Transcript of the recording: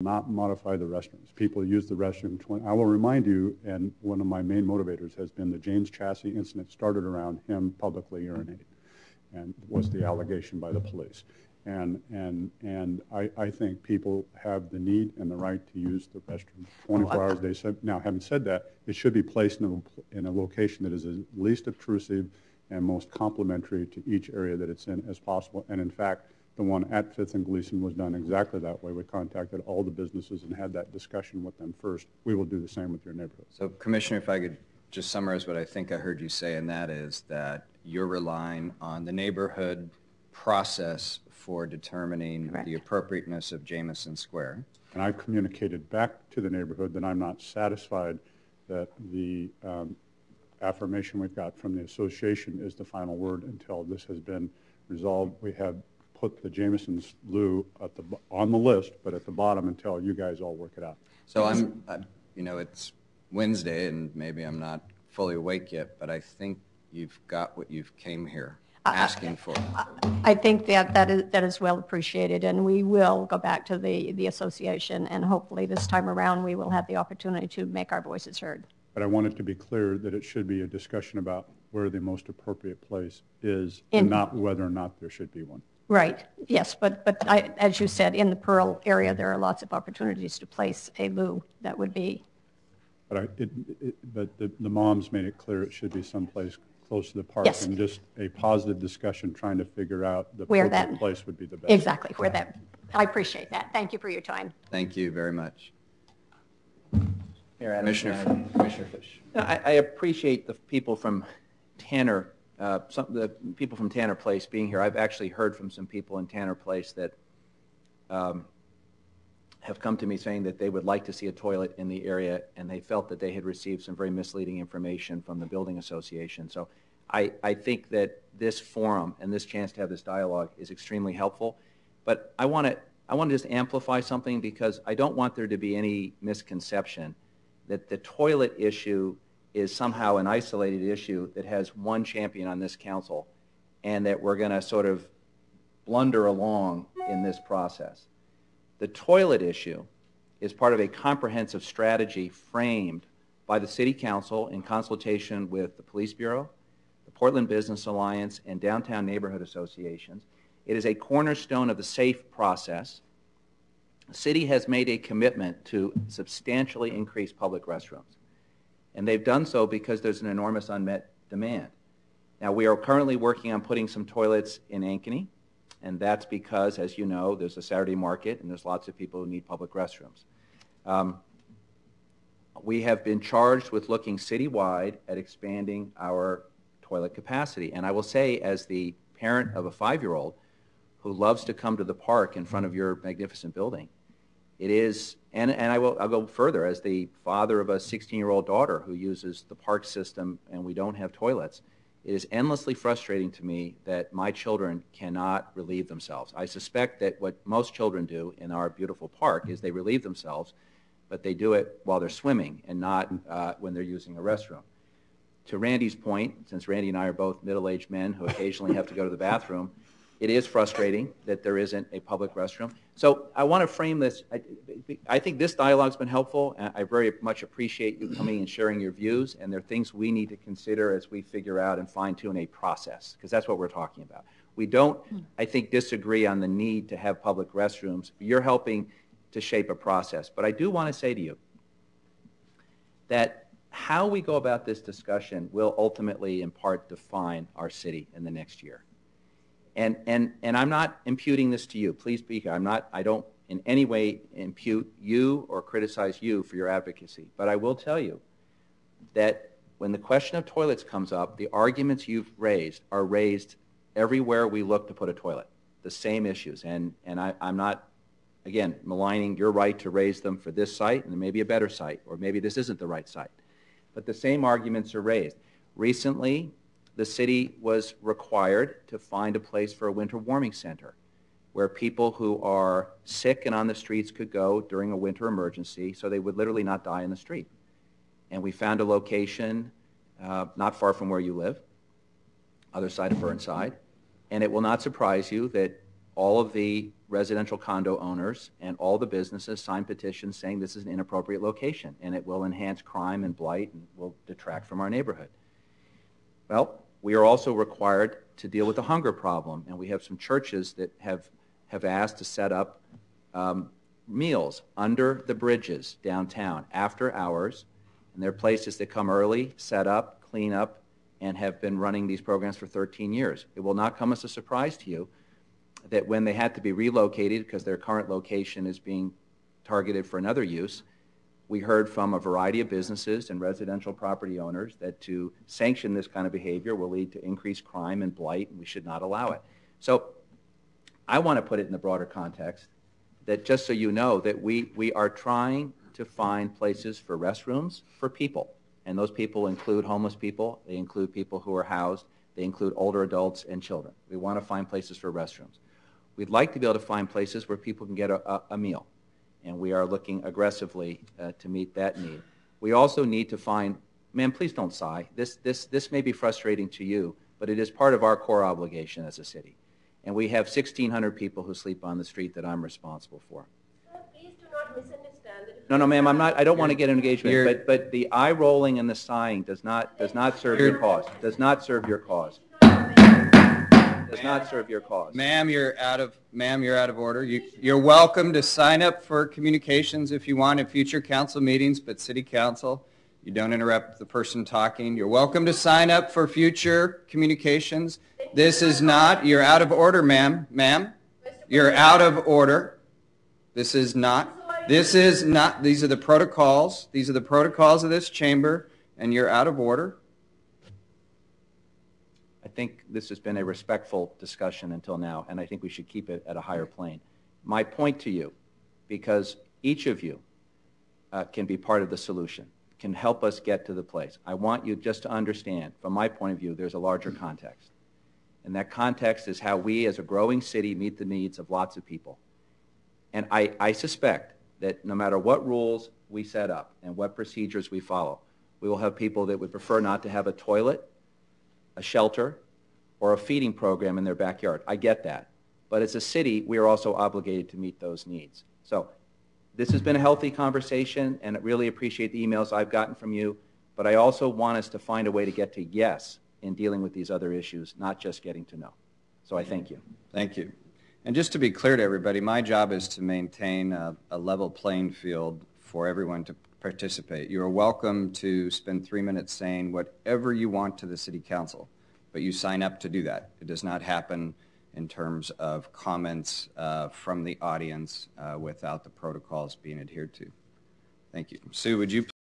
not modify the restrooms. People use the restroom. I will remind you, and one of my main motivators has been the James Chassie incident started around him publicly urinating, and was the allegation by the police. And I think people have the need and the right to use the restroom 24 hours a day. So, now, having said that, it should be placed in a location that is as least obtrusive and most complementary to each area that it's in as possible. And in fact, the one at 5th and Gleason was done exactly that way. We contacted all the businesses and had that discussion with them first. We will do the same with your neighborhood. So, Commissioner, if I could just summarize what I think I heard you say, and that is that you're relying on the neighborhood process for determining the appropriateness of Jamison Square. And I communicated back to the neighborhood that I'm not satisfied that the affirmation we've got from the association is the final word until this has been resolved. We have put the Jamison's Lou on the list, but at the bottom until you guys all work it out. So you know, it's Wednesday and maybe I'm not fully awake yet, but I think you've got what you've came here asking for. I think that is well appreciated, and we will go back to the association, and hopefully this time around we will have the opportunity to make our voices heard. But I want it to be clear that it should be a discussion about where the most appropriate place is, and not whether or not there should be one. Right, yes, but as you said, in the Pearl area there are lots of opportunities to place a loo that would be. But the moms made it clear it should be someplace close to the park, yes. And just a positive discussion trying to figure out the where appropriate that place would be the best. Exactly, where that. I appreciate that. Thank you for your time. Thank you very much. Commissioner Fish. I appreciate the people from Tanner, the people from Tanner Place being here. I've actually heard from some people in Tanner Place that have come to me saying that they would like to see a toilet in the area, and they felt that they had received some very misleading information from the building association. So I think that this forum and this chance to have this dialogue is extremely helpful. But I want to just amplify something, because I don't want there to be any misconception that the toilet issue is somehow an isolated issue that has one champion on this council, and that we're going to sort of blunder along in this process. The toilet issue is part of a comprehensive strategy framed by the City Council in consultation with the Police Bureau, the Portland Business Alliance, and Downtown Neighborhood Associations. It is a cornerstone of the SAFE process. The city has made a commitment to substantially increase public restrooms, and they've done so because there's an enormous unmet demand. Now, we are currently working on putting some toilets in Ankeny, and that's because, as you know, there's a Saturday market and there's lots of people who need public restrooms. We have been charged with looking citywide at expanding our toilet capacity, and I will say, as the parent of a 5-year-old who loves to come to the park in front of your magnificent building, it is, and I'll go further, as the father of a 16-year-old daughter who uses the park system and we don't have toilets, it is endlessly frustrating to me that my children cannot relieve themselves. I suspect that what most children do in our beautiful park is they relieve themselves, but they do it while they're swimming and not when they're using a restroom. To Randy's point, since Randy and I are both middle-aged men who occasionally have to go to the bathroom, it is frustrating that there isn't a public restroom. So I want to frame this. I think this dialogue's been helpful. I very much appreciate you coming and sharing your views, and there are things we need to consider as we figure out and fine-tune a process, because that's what we're talking about. We don't, I think, disagree on the need to have public restrooms. You're helping to shape a process. But I do want to say to you that how we go about this discussion will ultimately, in part, define our city in the next year. And I'm not imputing this to you. Please be here. I don't in any way impute you or criticize you for your advocacy. But I will tell you that when the question of toilets comes up, the arguments you've raised are raised everywhere we look to put a toilet. The same issues. And I'm not, again, maligning your right to raise them for this site, and there may be a better site, or maybe this isn't the right site. But the same arguments are raised. Recently, the city was required to find a place for a winter warming center where people who are sick and on the streets could go during a winter emergency so they would literally not die in the street. And we found a location not far from where you live, other side of Burnside, and it will not surprise you that all of the residential condo owners and all the businesses sign petitions saying this is an inappropriate location and it will enhance crime and blight and will detract from our neighborhood. Well, we are also required to deal with the hunger problem, and we have some churches that have asked to set up meals under the bridges downtown after hours, and they're places that come early, set up, clean up, and have been running these programs for 13 years. It will not come as a surprise to you that when they had to be relocated because their current location is being targeted for another use, we heard from a variety of businesses and residential property owners that to sanction this kind of behavior will lead to increased crime and blight, and we should not allow it. So I want to put it in the broader context that just so you know that we are trying to find places for restrooms for people. And those people include homeless people, they include people who are housed, they include older adults and children. We want to find places for restrooms. We'd like to be able to find places where people can get a meal. And we are looking aggressively to meet that need. We also need to find, ma'am, please don't sigh. This may be frustrating to you, but it is part of our core obligation as a city. And we have 1,600 people who sleep on the street that I'm responsible for. Sir, please do not misunderstand. No, ma'am, I don't want to get an engagement, but the eye rolling and the sighing does not serve your cause. Does not serve your cause. Does not serve your cause. Ma'am, you're out of order. You're welcome to sign up for communications if you want at future council meetings, but city council, you don't interrupt the person talking. You're welcome to sign up for future communications. This is not, you're out of order, ma'am. Ma'am, you're out of order. This is not, these are the protocols. These are the protocols of this chamber, and you're out of order. I think this has been a respectful discussion until now, and I think we should keep it at a higher plane. My point to you, because each of you can be part of the solution, can help us get to the place. I want you just to understand, from my point of view, there's a larger context. And that context is how we as a growing city meet the needs of lots of people. And I suspect that no matter what rules we set up and what procedures we follow, we will have people that would prefer not to have a toilet, a shelter, or a feeding program in their backyard. I get that. But as a city, we are also obligated to meet those needs. So this has been a healthy conversation, and I really appreciate the emails I've gotten from you. But I also want us to find a way to get to yes in dealing with these other issues, not just getting to no. So I thank you. Thank you. And just to be clear to everybody, my job is to maintain a level playing field for everyone to participate. You are welcome to spend 3 minutes saying whatever you want to the city council, but you sign up to do that. It does not happen in terms of comments from the audience without the protocols being adhered to. Thank you. Sue, would you